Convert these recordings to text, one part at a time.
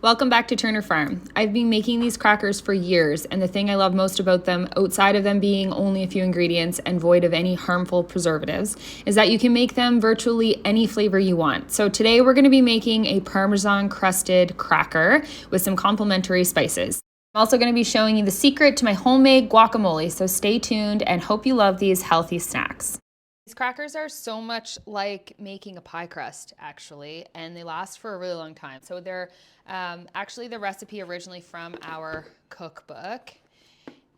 Welcome back to Turner Farm. I've been making these crackers for years, and the thing I love most about them, outside of them being only a few ingredients and void of any harmful preservatives, is that you can make them virtually any flavor you want. So today we're going to be making a Parmesan Crusted cracker with some complementary spices. I'm also going to be showing you the secret to my homemade guacamole, so stay tuned and hope you love these healthy snacks. These crackers are so much like making a pie crust, actually, and they last for a really long time. So they're actually the recipe originally from our cookbook,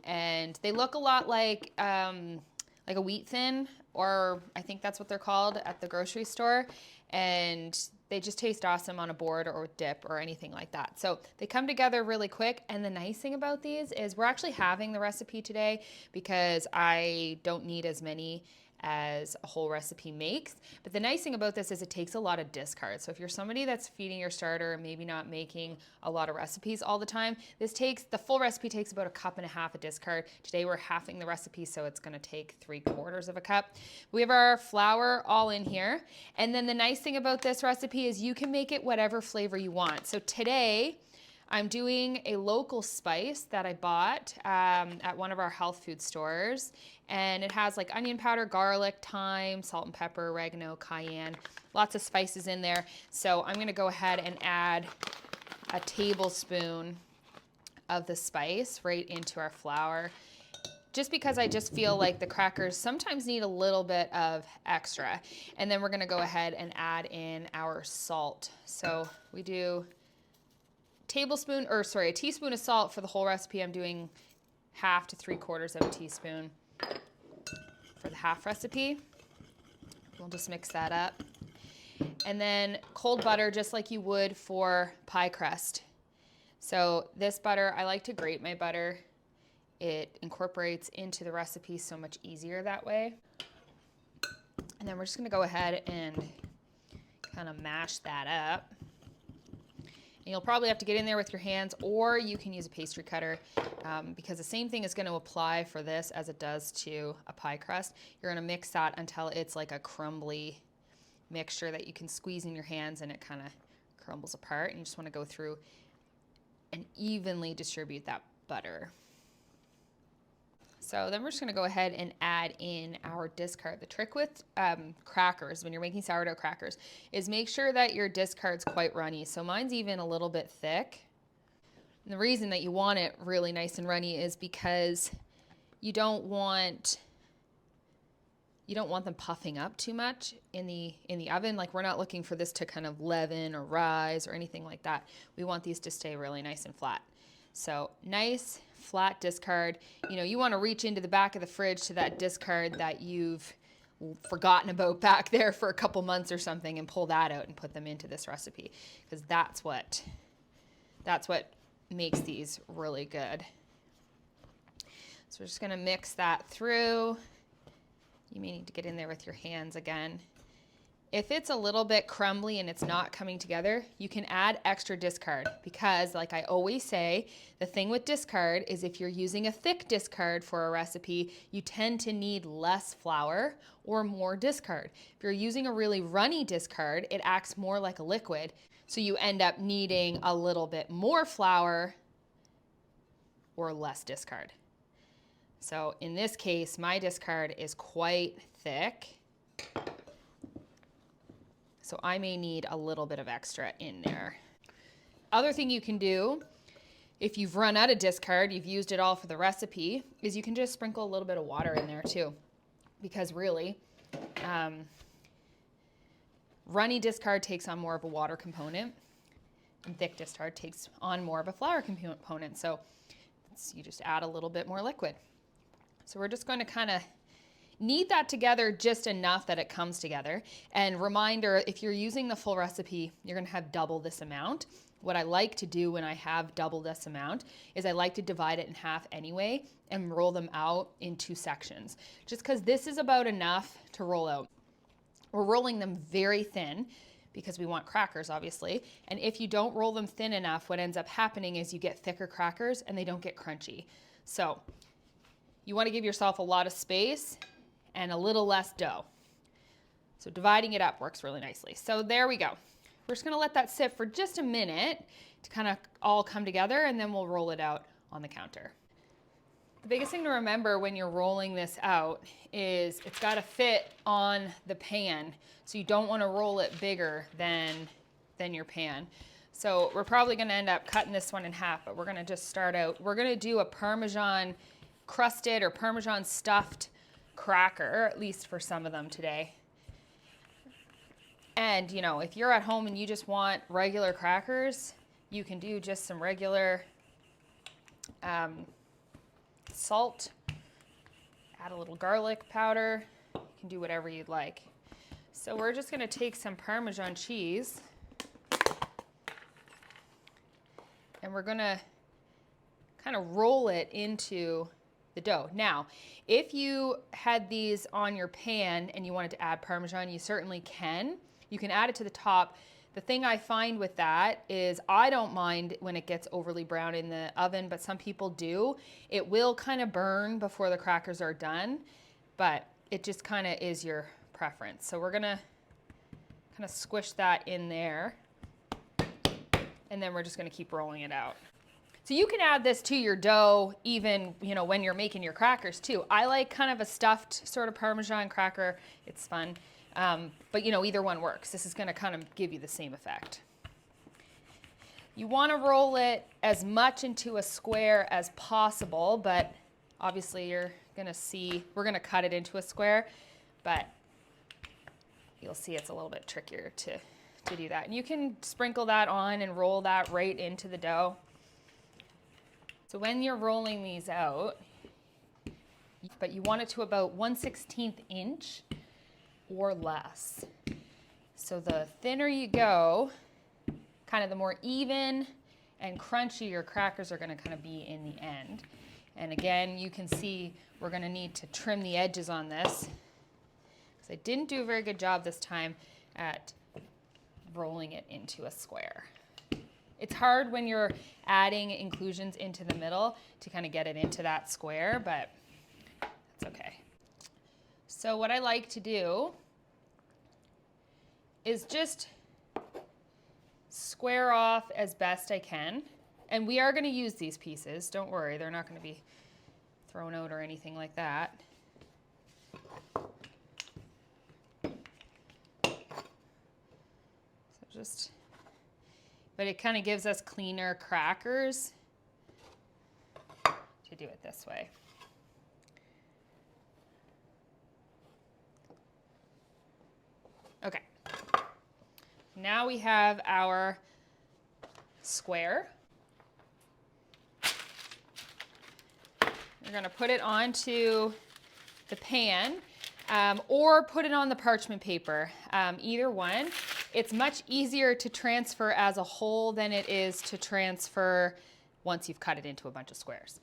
and they look a lot like a wheat thin, or I think that's what they're called at the grocery store, and they just taste awesome on a board or dip or anything like that. So they come together really quick, and the nice thing about these is we're actually having the recipe today because I don't need as many as a whole recipe makes. But the nice thing about this is it takes a lot of discard. So if you're somebody that's feeding your starter and maybe not making a lot of recipes all the time, the full recipe takes about 1.5 cups of discard. Today we're halving the recipe, so it's gonna take 3/4 of a cup. We have our flour all in here. And then the nice thing about this recipe is you can make it whatever flavor you want. So today, I'm doing a local spice that I bought at one of our health food stores, and it has like onion powder, garlic, thyme, salt and pepper, oregano, cayenne, lots of spices in there. So I'm gonna go ahead and add a tablespoon of the spice right into our flour, just because I just feel like the crackers sometimes need a little bit of extra. And then we're gonna go ahead and add in our salt. So we do a teaspoon of salt for the whole recipe. I'm doing 1/2 to 3/4 of a teaspoon for the half recipe. We'll just mix that up. And then cold butter, just like you would for pie crust. So this butter, I like to grate my butter. It incorporates into the recipe so much easier that way. And then we're just gonna go ahead and kind of mash that up. And you'll probably have to get in there with your hands, or you can use a pastry cutter because the same thing is going to apply for this as it does to a pie crust. You're going to mix that until it's like a crumbly mixture that you can squeeze in your hands and it kind of crumbles apart. And you just want to go through and evenly distribute that butter. So then we're just gonna go ahead and add in our discard. The trick with crackers, when you're making sourdough crackers, is make sure that your discard's quite runny. So mine's even a little bit thick. And the reason that you want it really nice and runny is because you don't want them puffing up too much in the oven. Like, we're not looking for this to kind of leaven or rise or anything like that. We want these to stay really nice and flat. So nice flat discard. You know, you want to reach into the back of the fridge to that discard that you've forgotten about back there for a couple months or something, and pull that out and put them into this recipe, because that's what makes these really good. So we're just going to mix that through. You may need to get in there with your hands again. If it's a little bit crumbly and it's not coming together, you can add extra discard, because, like I always say, the thing with discard is if you're using a thick discard for a recipe, you tend to need less flour or more discard. If you're using a really runny discard, it acts more like a liquid, so you end up needing a little bit more flour or less discard. So in this case, my discard is quite thick, so I may need a little bit of extra in there. Other thing you can do, if you've run out of discard, you've used it all for the recipe, is you can just sprinkle a little bit of water in there too. Because really, runny discard takes on more of a water component, and thick discard takes on more of a flour component. So you just add a little bit more liquid. So we're just going to kind of knead that together just enough that it comes together. And reminder, if you're using the full recipe, you're going to have double this amount. What I like to do when I have double this amount is I like to divide it in half anyway and roll them out in 2 sections, just because this is about enough to roll out. We're rolling them very thin because we want crackers, obviously. And if you don't roll them thin enough, what ends up happening is you get thicker crackers and they don't get crunchy. So you want to give yourself a lot of space and a little less dough. So dividing it up works really nicely. So there we go. We're just gonna let that sit for just a minute to kind of all come together, and then we'll roll it out on the counter. The biggest thing to remember when you're rolling this out is it's gotta fit on the pan. So you don't wanna roll it bigger than your pan. So we're probably gonna end up cutting this one in half, but we're gonna just start out. We're gonna do a Parmesan crusted or Parmesan stuffed cracker, or at least for some of them today. And you know, if you're at home and you just want regular crackers, you can do just some regular salt, add a little garlic powder. You can do whatever you'd like. So we're just gonna take some Parmesan cheese and we're gonna kind of roll it into the dough. Now, if you had these on your pan and you wanted to add Parmesan, you certainly can. You can add it to the top. The thing I find with that is I don't mind when it gets overly brown in the oven, but some people do. It will kind of burn before the crackers are done, but it just kind of is your preference. So we're gonna kind of squish that in there, and then we're just gonna keep rolling it out. So you can add this to your dough even, you know, when you're making your crackers too. I like kind of a stuffed sort of Parmesan cracker. It's fun. But you know, either one works. This is gonna kind of give you the same effect. You wanna roll it as much into a square as possible, but obviously you're gonna see, we're gonna cut it into a square, but you'll see it's a little bit trickier to do that. And you can sprinkle that on and roll that right into the dough. So when you're rolling these out, but you want it to about 1/16 inch or less. So the thinner you go, kind of the more even and crunchy your crackers are gonna kind of be in the end. And again, you can see we're gonna need to trim the edges on this because I didn't do a very good job this time at rolling it into a square. It's hard when you're adding inclusions into the middle to kind of get it into that square, but that's okay. So what I like to do is just square off as best I can. And we are going to use these pieces. Don't worry, they're not going to be thrown out or anything like that. So just, but it kind of gives us cleaner crackers to do it this way. Okay, now we have our square. We're gonna put it onto the pan or put it on the parchment paper, either one. It's much easier to transfer as a whole than it is to transfer once you've cut it into a bunch of squares.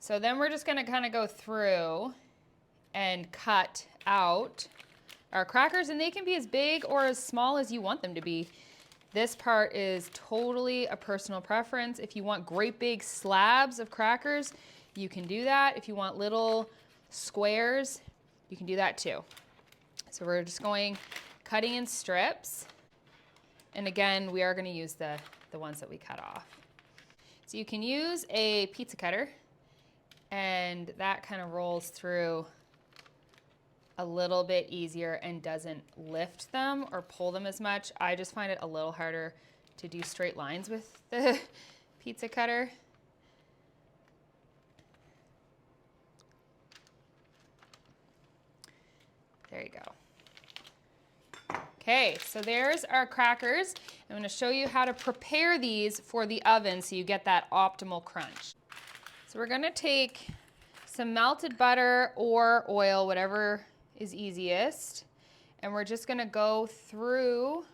So then we're just gonna kind of go through and cut out our crackers, and they can be as big or as small as you want them to be. This part is totally a personal preference. If you want great big slabs of crackers, you can do that. If you want little squares, you can do that too. So we're just going cutting in strips. And again, we are going to use the ones that we cut off. So you can use a pizza cutter, and that kind of rolls through a little bit easier and doesn't lift them or pull them as much. I just find it a little harder to do straight lines with the pizza cutter. There you go. Okay, so there's our crackers. I'm going to show you how to prepare these for the oven so you get that optimal crunch. So we're going to take some melted butter or oil, whatever is easiest, and we're just going to go through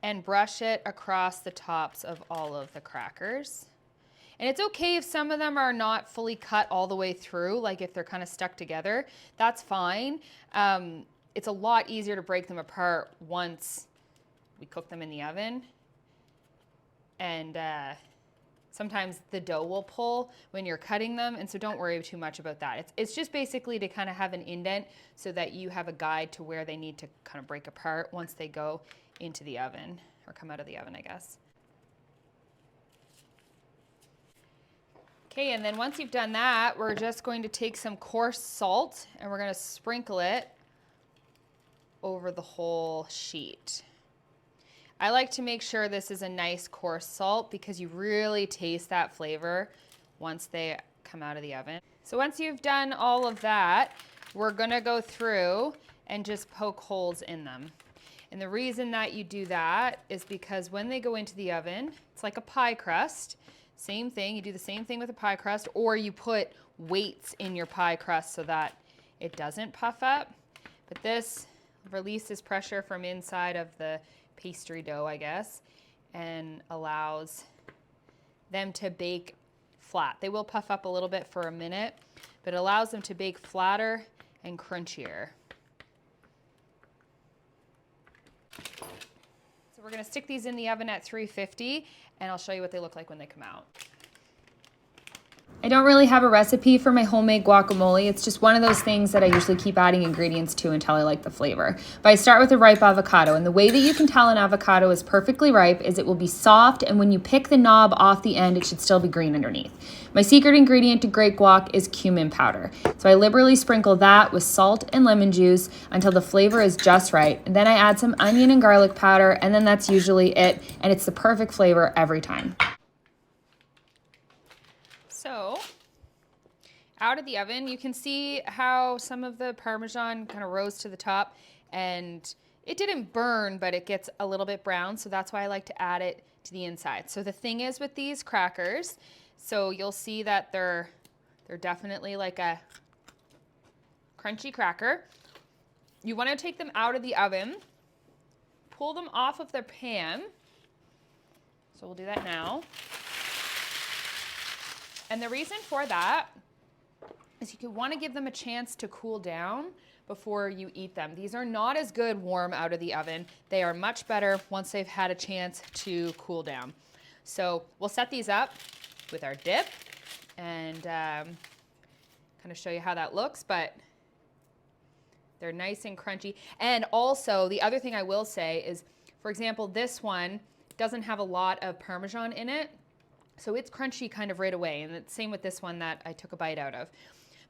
and brush it across the tops of all of the crackers. And it's okay if some of them are not fully cut all the way through, like if they're kind of stuck together, that's fine. It's a lot easier to break them apart once we cook them in the oven. And sometimes the dough will pull when you're cutting them, and so don't worry too much about that. It's just basically to kind of have an indent so that you have a guide to where they need to kind of break apart once they go into the oven, or come out of the oven, I guess. Okay, and then once you've done that, we're just going to take some coarse salt and we're going to sprinkle it over the whole sheet. I like to make sure this is a nice coarse salt because you really taste that flavor once they come out of the oven. So once you've done all of that, we're going to go through and just poke holes in them. And the reason that you do that is because when they go into the oven, it's like a pie crust. Same thing, you do the same thing with a pie crust, or you put weights in your pie crust so that it doesn't puff up. But this releases pressure from inside of the pastry dough, I guess, and allows them to bake flat. They will puff up a little bit for a minute, but it allows them to bake flatter and crunchier. So we're going to stick these in the oven at 350, and I'll show you what they look like when they come out. I don't really have a recipe for my homemade guacamole. It's just one of those things that I usually keep adding ingredients to until I like the flavor. But I start with a ripe avocado, and the way that you can tell an avocado is perfectly ripe is it will be soft, and when you pick the knob off the end, it should still be green underneath. My secret ingredient to great guac is cumin powder. So I liberally sprinkle that with salt and lemon juice until the flavor is just right. And then I add some onion and garlic powder, and then that's usually it, and it's the perfect flavor every time. So, out of the oven, you can see how some of the Parmesan kind of rose to the top, and it didn't burn, but it gets a little bit brown, so that's why I like to add it to the inside. So the thing is with these crackers, so you'll see that they're definitely like a crunchy cracker. You want to take them out of the oven, pull them off of their pan. So we'll do that now. And the reason for that is you want to give them a chance to cool down before you eat them. These are not as good warm out of the oven. They are much better once they've had a chance to cool down. So we'll set these up with our dip and kind of show you how that looks, but they're nice and crunchy. And also the other thing I will say is, for example, this one doesn't have a lot of Parmesan in it. So it's crunchy kind of right away, and it's same with this one that I took a bite out of.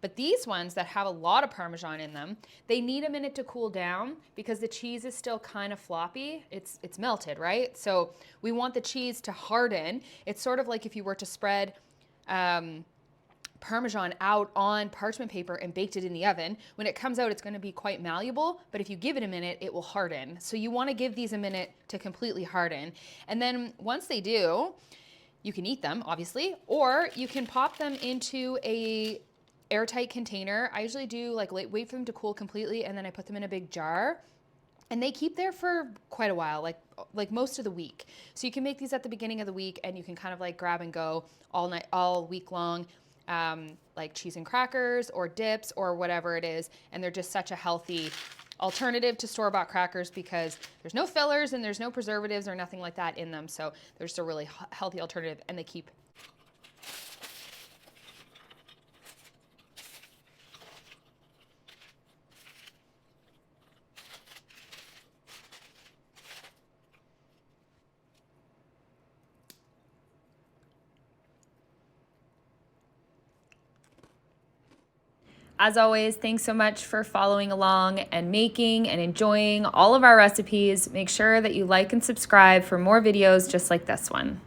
But these ones that have a lot of Parmesan in them, they need a minute to cool down because the cheese is still kind of floppy. It's melted, right? So we want the cheese to harden. It's sort of like if you were to spread Parmesan out on parchment paper and baked it in the oven. When it comes out, it's going to be quite malleable, but if you give it a minute, it will harden. So you want to give these a minute to completely harden. And then once they do, you can eat them, obviously, or you can pop them into a airtight container. I usually do like wait for them to cool completely, and then I put them in a big jar, and they keep there for quite a while, like most of the week. So you can make these at the beginning of the week, and you can kind of like grab and go all week long, like cheese and crackers or dips or whatever it is, and they're just such a healthy alternative to store-bought crackers because there's no fillers and there's no preservatives or nothing like that in them. So they're just a really healthy alternative, and they keep. As always, thanks so much for following along and making and enjoying all of our recipes. Make sure that you like and subscribe for more videos just like this one.